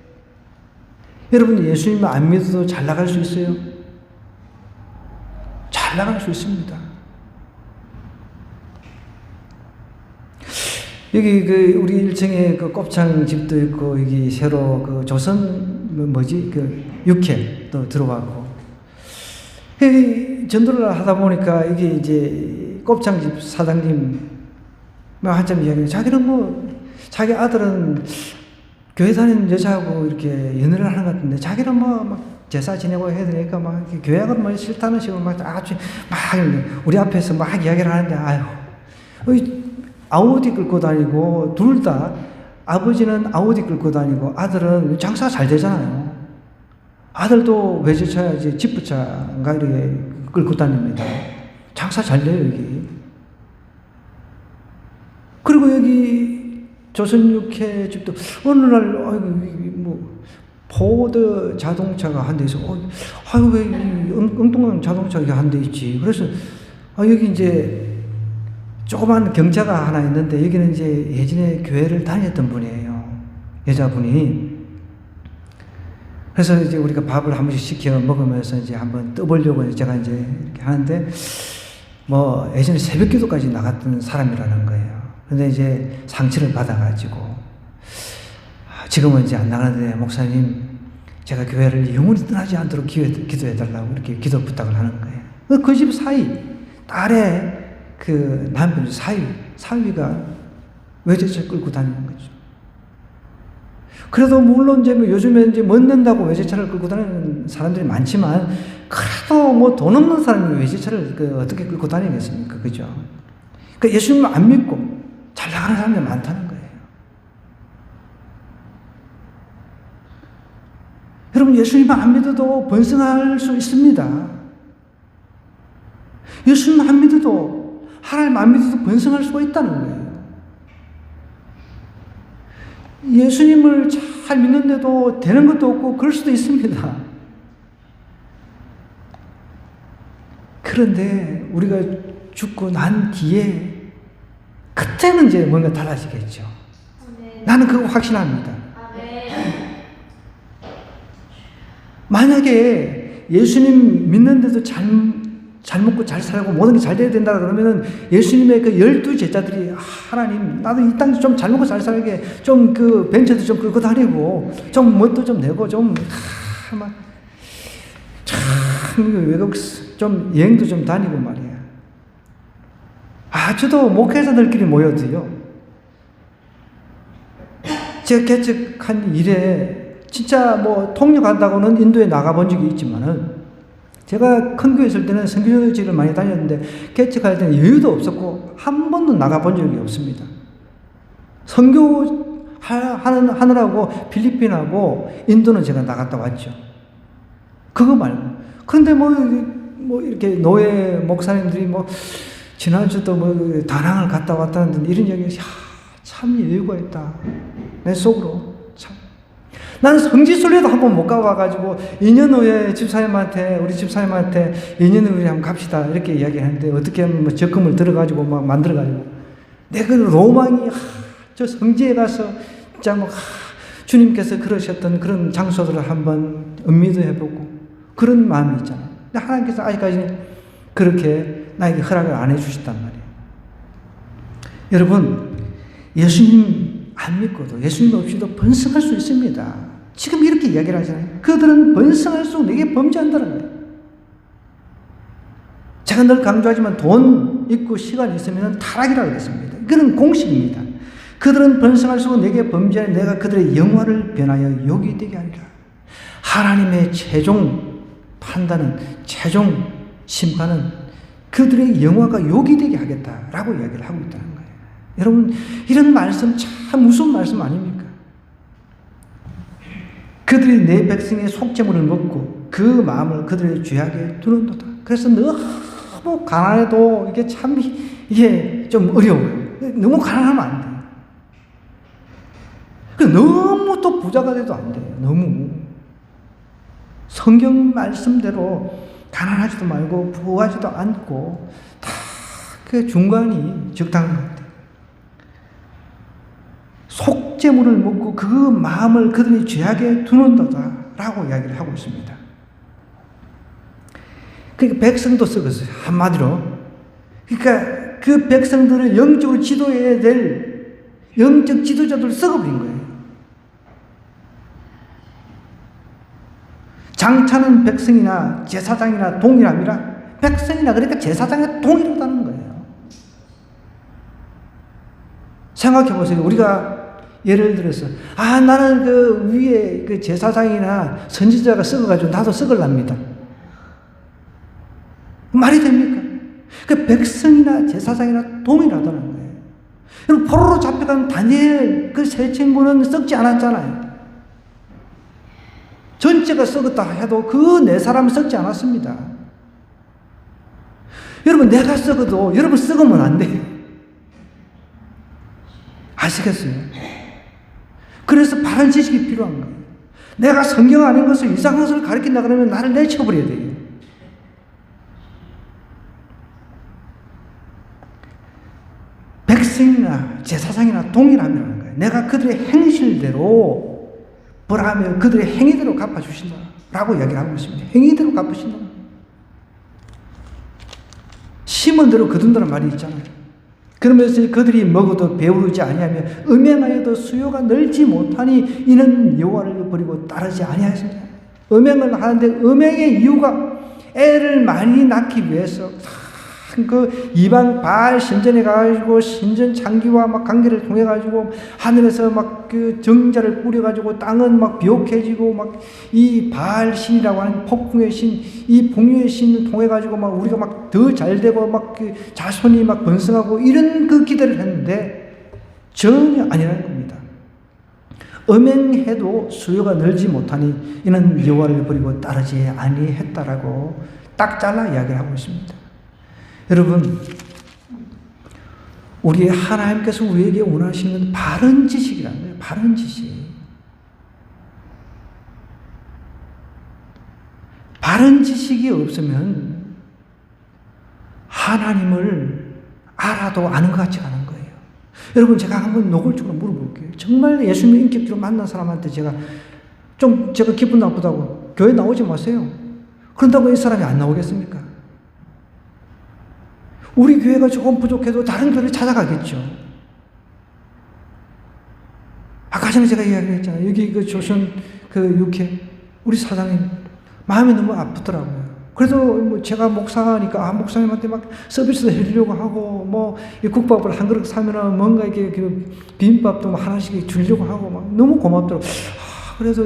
S1: 여러분 예수님을 안 믿어도 잘 나갈 수 있어요? 잘 나갈 수 있습니다. 여기 우리 1층에 곱창 집도 있고 여기 새로 조선 육회 또 들어가고 전도를 하다 보니까 이게 이제 곱창집 사장님 한참 이야기해요. 자기는 자기 아들은 교회 다니는 여자하고 이렇게 연애를 하는 것 같은데 자기는 막 제사 지내고 해야 되니까 막 교회가 싫다는 식으로 아주 우리 앞에서 막 이야기를 하는데 아우디 끌고 다니고 둘 다 아버지는 아우디 끌고 다니고 아들은 장사 잘 되잖아요. 아들도 외제차 이제 지프차인가 이렇게 끌고 다닙니다. 장사 잘 돼요 여기. 그리고 여기 조선육회 집도 어느 날 포드 자동차가 한 대 있어. 왜 엉뚱한 자동차가 한 대 있지. 그래서 여기 이제 조그만 경차가 하나 있는데 여기는 이제 예전에 교회를 다녔던 분이에요. 여자분이. 그래서 이제 우리가 밥을 한 번씩 시켜 먹으면서 이제 한번 떠보려고 제가 이제 이렇게 하는데 뭐 예전에 새벽 기도까지 나갔던 사람이라는 거예요. 근데 이제 상처를 받아가지고 지금은 이제 안 나가는데 목사님 제가 교회를 영원히 떠나지 않도록 기도해달라고 이렇게 기도 부탁을 하는 거예요. 그 집 사위, 딸의 그 남편 사위가 외제차 끌고 다니는 거죠. 그래도 물론 이제 뭐 요즘에 이제 멋낸다고 외제차를 끌고 다니는 사람들이 많지만 그래도 뭐 돈 없는 사람이 외제차를 어떻게 끌고 다니겠습니까? 그죠? 그 예수님 안 믿고 잘 나가는 사람들이 많다는 거예요. 여러분, 예수님 안 믿어도 번성할 수 있습니다. 예수님 안 믿어도, 하나님 안 믿어도 번성할 수가 있다는 거예요. 예수님을 잘 믿는데도 되는 것도 없고 그럴 수도 있습니다. 그런데 우리가 죽고 난 뒤에 그때는 이제 뭔가 달라지겠죠. 나는 그거 확신합니다. 만약에 예수님 믿는데도 잘 먹고 잘 살고 모든 게 잘 돼야 된다 그러면은 예수님의 그 12제자들이 하나님 나도 이 땅에서 좀 잘 먹고 잘 살게 좀 그 벤처도 좀 끌고 다니고 좀 뭣도 좀 내고 좀 외국 좀 여행도 좀 다니고 말이야. 저도 목회자들끼리 모여도요. 제가 개척한 일에 진짜 뭐 통역한다고는 인도에 나가본 적이 있지만은 제가 큰 교회 있을 때는 선교지를 많이 다녔는데 개척할 때는 여유도 없었고 한 번도 나가본 적이 없습니다. 선교 하느라고 필리핀하고 인도는 제가 나갔다 왔죠. 그거 말고. 그런데 뭐 이렇게 노예 목사님들이 뭐 지난주도 뭐 다낭을 갔다 왔다는 이런 얘기, 참 여유가 있다. 내 속으로 참. 나는 성지순례도 한번 못 가봐가지고 2년 후에 우리 집사님한테 2년 후에 한번 갑시다 이렇게 이야기하는데 어떻게 하면 뭐 적금을 들어가지고 막 만들어가지고 내 그 로망이 저 성지에 가서 진짜 뭐 주님께서 그러셨던 그런 장소들을 한번 음미도 해보고 그런 마음이 있잖아요. 근데 하나님께서 아직까지 그렇게 나에게 허락을 안 해주셨단 말이에요. 여러분, 예수님 안 믿고도 예수님 없이도 번성할 수 있습니다. 지금 이렇게 이야기를 하잖아요. 그들은 번성할수록 내게 범죄한다는 거예요. 제가 늘 강조하지만 돈 있고 시간 있으면 타락이라고 했습니다. 이거는 공식입니다. 그들은 번성할수록 내게 범죄하여 내가 그들의 영화를 변하여 욕이 되게 하리라. 하나님의 최종 판단은, 최종 심판은 그들의 영화가 욕이 되게 하겠다라고 이야기를 하고 있다는 거예요. 여러분, 이런 말씀 참 무서운 말씀 아닙니까? 그들이 내 백성의 속죄물을 먹고 그 마음을 그들의 죄악에 두는도다. 그래서 너무 가난해도 이게 좀 어려워요. 너무 가난하면 안 돼요. 너무 또 부자가 돼도 안 돼요. 너무. 성경 말씀대로 가난하지도 말고 부하지도 않고 다 그 중간이 적당한 것 같아요. 속죄물을 먹고 그 마음을 그들의 죄악에 두는도다 라고 이야기를 하고 있습니다. 그러니까 백성도 썩었어요. 한마디로. 그러니까 그 백성들을 영적으로 지도해야 될 영적 지도자들을 썩어버린 거예요. 장차는 백성이나 제사장이나 동일함이라. 백성이나 그러니까 제사장이나 동일하다는 거예요. 생각해보세요. 우리가 예를 들어서 나는 그 위에 그 제사장이나 선지자가 썩어가지고 나도 썩을랍니다. 말이 됩니까? 그 백성이나 제사장이나 동일하다는 거예요. 여러분, 포로로 잡혀간 다니엘 그 세 친구는 썩지 않았잖아요. 전체가 썩었다 해도 그 네 사람은 썩지 않았습니다. 여러분, 내가 썩어도 여러분 썩으면 안 돼요. 아시겠어요? 그래서 바른 지식이 필요한 거예요. 내가 성경 아닌 것을 이상한 것을 가르친다 그러면 나를 내쳐버려야 돼요. 백성이나 제사장이나 동일함이라는 거예요. 내가 그들의 행실대로 벌하며 그들의 행위대로 갚아주신다 라고 이야기를 하고 있습니다. 행위대로 갚으신다. 심은 대로 거둔다는 말이 있잖아요. 그러면서 그들이 먹어도 배부르지 아니하며 음행하여도 수요가 늘지 못하니 이는 여호와를 버리고 따르지 아니하였습니다. 음행을 하는데 음행의 이유가 애를 많이 낳기 위해서 그 이방 바알 신전에 가가지고 신전 창기와 막 관계를 통해 가지고 하늘에서 막 그 정자를 뿌려 가지고 땅은 막 비옥해지고 막 이 바알 신이라고 하는 폭풍의 신, 이 풍요의 신을 통해 가지고 막 우리가 막 더 잘 되고 막 그 자손이 막 번성하고 이런 그 기대를 했는데 전혀 아니라는 겁니다. 음행해도 수요가 늘지 못하니 이는 여호와를 버리고 따르지 아니했다라고 딱 잘라 이야기를 하고 있습니다. 여러분, 우리 하나님께서 우리에게 원하시는 바른 지식이라는 거예요. 바른 지식. 바른 지식이 없으면 하나님을 알아도 아는 것 같지가 않은 거예요. 여러분, 제가 한번 노골적으로 물어볼게요. 정말 예수님 인격적으로 만난 사람한테 제가 기분 나쁘다고 교회 나오지 마세요. 그런다고 이 사람이 안 나오겠습니까? 우리 교회가 조금 부족해도 다른 교회를 찾아가겠죠. 아까 전에 제가 이야기했잖아요. 여기 그 조선 그 UK 우리 사장님 마음이 너무 아프더라고요. 그래도 뭐 제가 목사니까 목사님한테 막 서비스 해주려고 하고 뭐 이 국밥을 한 그릇 사면은 뭔가 이렇게 그 비빔밥도 뭐 하나씩 주려고 하고 막 너무 고맙더라고요. 그래서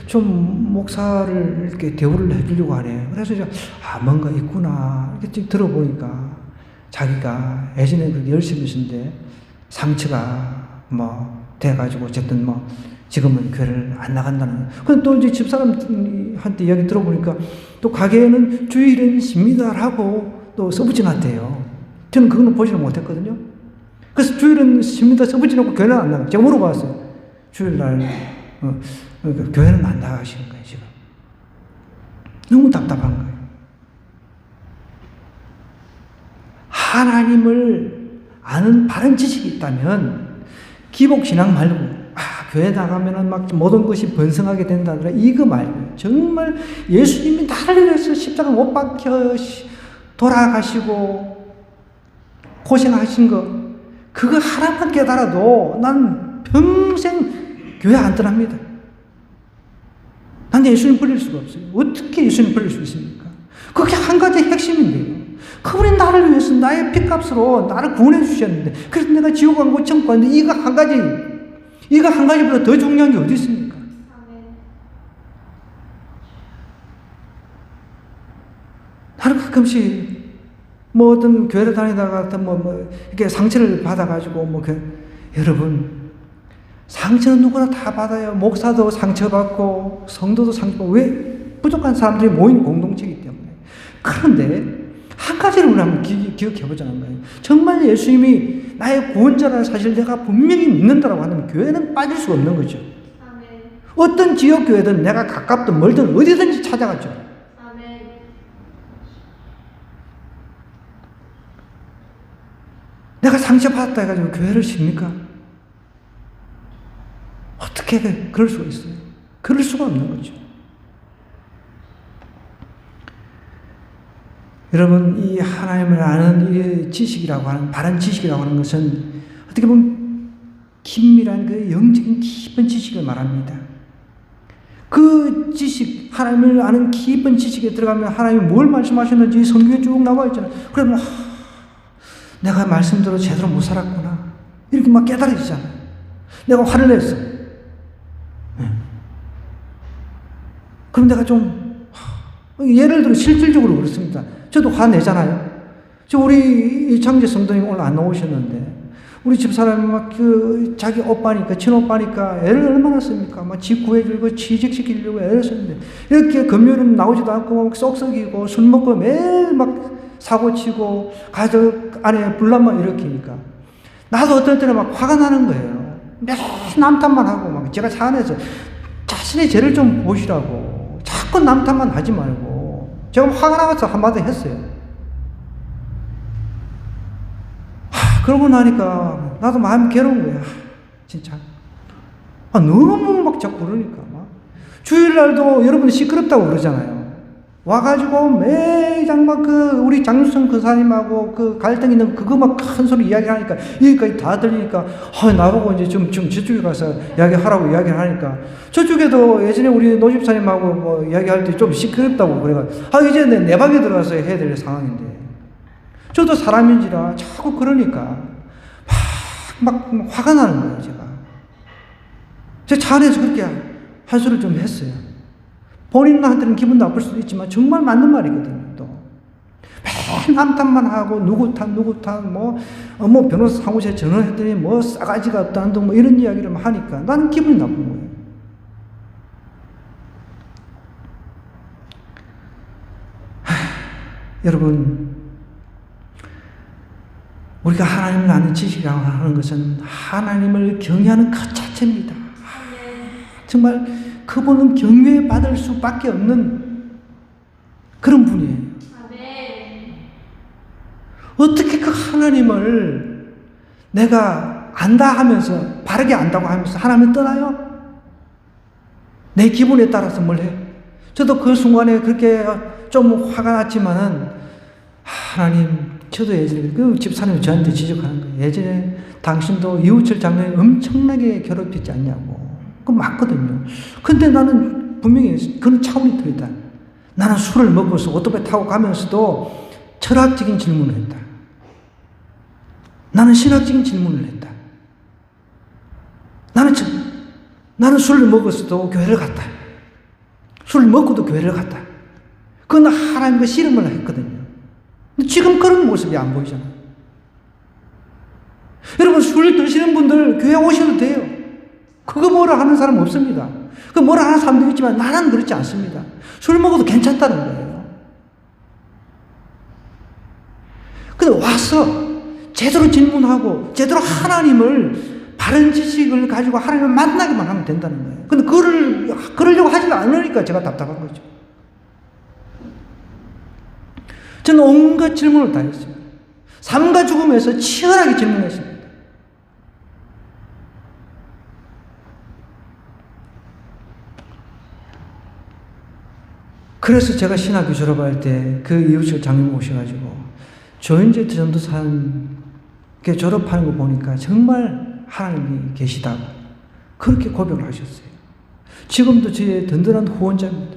S1: 좀 목사를 이렇게 대우를 해주려고 하네. 그래서 제가 뭔가 있구나 이렇게 들어보니까 자기가 예전에 그렇게 열심히 했는데 상처가 뭐 돼가지고 어쨌든 뭐 지금은 교회를 안 나간다는. 근데 또 이제 집사람한테 이야기 들어보니까 또 가게에는 주일은 쉽니다라고 또 써붙여놨대요. 저는 그거는 보지는 못했거든요. 그래서 주일은 쉽니다 써붙여놓고 교회는 안 나가요. 제가 물어봤어요. 주일날 그러니까 교회는 안 나가시는 거예요 지금. 너무 답답한 거예요. 하나님을 아는 바른 지식이 있다면 기복신앙 말고 교회 나가면은 막 모든 것이 번성하게 된다더라 이거 말고 정말 예수님이 나를 위해서 십자가 못 박혀 돌아가시고 고생하신 거 그거 하나만 깨달아도 난 평생 교회 안 떠납니다. 난 예수님 버릴 수가 없어요. 어떻게 예수님 버릴 수 있습니까? 그게 한 가지 핵심인데요. 그분이 나를 위해서 나의 핏값으로 나를 구원해 주셨는데 그래서 내가 지옥 안 가고 천국 갔는데 이거 한 가지보다 더 중요한 게 어디 있습니까? 나는 가끔씩 뭐 어떤 교회를 다니다가 뭐 이렇게 상처를 받아가지고 여러분 상처는 누구나 다 받아요. 목사도 상처받고 성도도 상처받고 왜? 부족한 사람들이 모인 공동체이기 때문에. 그런데 한 가지를 우리 한번 기억해보자는 거예요. 정말 예수님이 나의 구원자라는 사실을 내가 분명히 믿는다라고 하면 교회는 빠질 수가 없는 거죠. 아멘. 어떤 지역 교회든 내가 가깝든 멀든 어디든지 찾아가죠. 아멘. 내가 상처받았다 해가지고 교회를 쉽니까? 어떻게 그럴 수가 있어요? 그럴 수가 없는 거죠. 여러분, 이 하나님을 아는 이 지식이라고 하는, 바른 지식이라고 하는 것은 어떻게 보면 긴밀한 그 영적인 깊은 지식을 말합니다. 그 지식, 하나님을 아는 깊은 지식에 들어가면 하나님이 뭘 말씀하셨는지 성경에 쭉 나와 있잖아요. 그러면 내가 말씀대로 제대로 못 살았구나. 이렇게 막 깨달아지잖아요. 내가 화를 냈어. 그럼 내가 좀, 예를 들어 실질적으로 그렇습니다. 저도 화내잖아요. 우리 이창재 성도님 오늘 안 나오셨는데, 우리 집사람이 막 자기 오빠니까, 친오빠니까 애를 얼마나 씁니까? 막 집 구해주고 취직시키려고 애를 썼는데, 이렇게 금요일은 나오지도 않고 막 쏙썩이고 술 먹고 매일 막 사고치고 가족 안에 분란만 일으키니까. 나도 어떨 때는 막 화가 나는 거예요. 매일 남탓만 하고 막 제가 차 안에서 자신의 죄를 좀 보시라고. 자꾸 남탓만 하지 말고. 제가 화가 나서 한마디 했어요. 그러고 나니까 나도 마음이 괴로운 거야. 진짜. 너무 막 자꾸 그러니까. 주일날도 여러분이 시끄럽다고 그러잖아요. 와가지고 매장 막 우리 장유성 근사님하고 갈등 있는 그거 막 큰 소리 이야기하니까 여기까지 다 들리니까 나보고 이제 좀 저쪽에 가서 이야기하라고 이야기를 하니까 저쪽에도 예전에 우리 노집사님하고 뭐 이야기할 때 좀 시끄럽다고 그래가 이제 내 방에 들어가서 해야 될 상황인데 저도 사람인지라 자꾸 그러니까 막 화가 나는 거예요. 제가 차 안에서 그렇게 한 소리를 좀 했어요. 본인한테는 기분 나쁠 수도 있지만 정말 맞는 말이거든요. 또 맨 남탓만 하고 누구 탓 뭐 변호사 사무실에 전화했더니 뭐 싸가지가 없다는 등 뭐 이런 이야기를 하니까 나는 기분이 나쁜 거예요. 여러분, 우리가 하나님을 아는 지식이라고 하는 것은 하나님을 경외하는 것 자체입니다. 정말 그분은 경외받을 수밖에 없는 그런 분이에요. 어떻게 그 하나님을 내가 안다 하면서, 바르게 안다고 하면서 하나님을 떠나요? 내 기분에 따라서 뭘 해? 저도 그 순간에 그렇게 좀 화가 났지만은, 하나님, 저도 예전에 그 집사님이 저한테 지적하는 거예요. 예전에 당신도 이우철 장로님 엄청나게 괴롭혔지 않냐고. 그거 맞거든요. 근데 나는 분명히 그런 차원이 더 있다. 나는 술을 먹어서 오토바이 타고 가면서도 철학적인 질문을 했다. 나는 신학적인 질문을 했다. 나는 술을 먹었어도 교회를 갔다. 술을 먹고도 교회를 갔다. 그건 하나님과 씨름을 했거든요. 근데 지금 그런 모습이 안 보이잖아요. 여러분, 술 드시는 분들 교회 오셔도 돼요. 그거 뭐라 하는 사람 없습니다. 그 뭐라 하는 사람도 있지만 나는 그렇지 않습니다. 술 먹어도 괜찮다는 거예요. 근데 와서 제대로 질문하고 제대로 하나님을 바른 지식을 가지고 하나님을 만나기만 하면 된다는 거예요. 근데 그러려고 하지 않으니까 제가 답답한 거죠. 저는 온갖 질문을 다 했어요. 삶과 죽음에서 치열하게 질문했습니다. 그래서 제가 신학교 졸업할 때 그 이웃집 장님 오셔가지고 조현재 전도사님께 졸업하는 거 보니까 정말 하나님이 계시다고 그렇게 고백을 하셨어요. 지금도 저의 든든한 후원자입니다.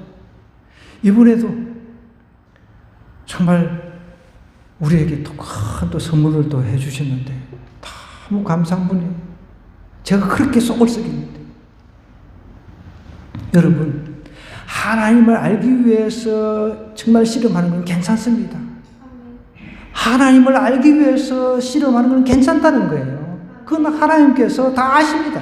S1: 이분에도 정말 우리에게 또 큰 선물을 또 해주셨는데 너무 감사한 분이에요. 제가 그렇게 속을 썩입니다. 여러분, 하나님을 알기 위해서 정말 씨름하는 건 괜찮습니다. 하나님을 알기 위해서 씨름하는 건 괜찮다는 거예요. 그건 하나님께서 다 아십니다.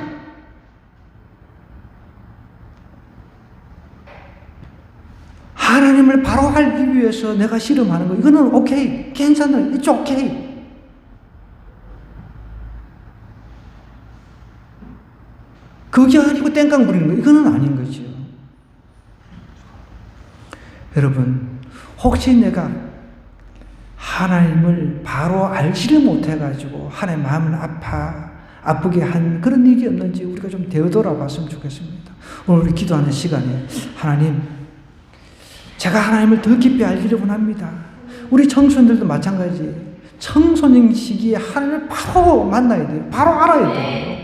S1: 하나님을 바로 알기 위해서 내가 씨름하는 거, 이거는 오케이, 괜찮아, it's okay. 그게 아니고 땡깡 부리는 거, 이거는 아닌 거죠. 여러분, 혹시 내가 하나님을 바로 알지를 못해가지고 하나님 마음을 아프게 한 그런 일이 없는지 우리가 좀 되돌아봤으면 좋겠습니다. 오늘 우리 기도하는 시간에 하나님, 제가 하나님을 더 깊이 알기를 원합니다. 우리 청소년들도 마찬가지. 청소년 시기에 하나님을 바로 만나야 돼요. 바로 알아야 돼요.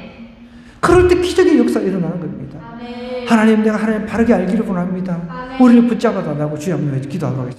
S1: 그럴 때 기적의 역사가 일어나는 겁니다. 하나님, 내가 하나님 바르게 알기를 원합니다. 우리를 붙잡아 달라고 주여 한번 기도하도록 하겠습니다.